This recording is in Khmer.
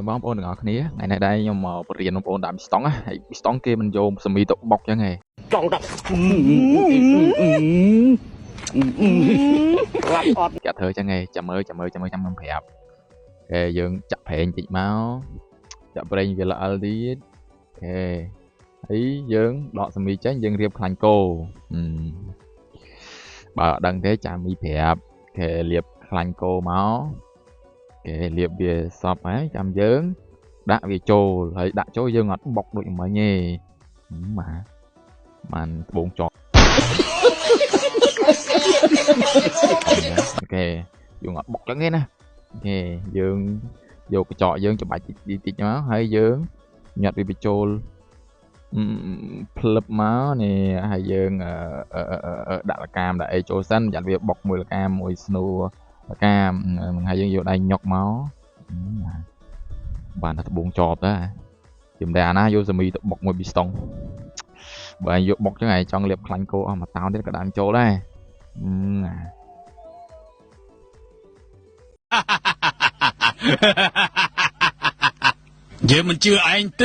បងប្អូនទាំងអស់គ្នាថ្ងៃនេះដែរខ្ញុំមកបរៀនបងប្អូនដាក់ប៊ីស្តង់ណាហើយប៊ីស្តង់គេមិនយកសមីទៅបុកចឹងហ៎ចង់ដាក់រាប់អត់គេធ្វើចឹងហ៎ចាំមើលខ្ញុំប្រាប់គេយើងចាក់ប្រេងតិចមកចាក់ប្រេងវាល្អិលទៀតអូហើយយើងដកសមីចេញយើងរៀបខ្លាញ់គោបើអត់ដឹងទេចាំមីប្រាប់គេរៀបខ្លាញ់គោមកគេលាបវាសពហើយចាំយើងដាក់វាចូលហើយដាក់ចូលយើងអត់បុកដូចមិញទេបានត្បូងចោលអូខេយើងអត់បុកចឹងទេណាអូខេយើងយកកញ្ចក់យើងច្បាច់តិចមកហើយយើងញាត់វាបញ្ចូលផ្លឹបមកនេះហើយយើងដាក់លកាមដាក់អីចូលសិនចាំវាបុកមួយលកាមមួយស្នូលកាមហើយយើងយកដៃញុកមកបានតែត្បូងចប់ដែរជំតែអាណាយកសមីទៅបុកមួយប៊ីស្តង់បើឯងយកបុកចឹងឯងចង់លាបខ្លាញ់គោអស់មួយតោនទៀតក៏ដាក់ចូលដែរយើងមិនជឿឯងទេ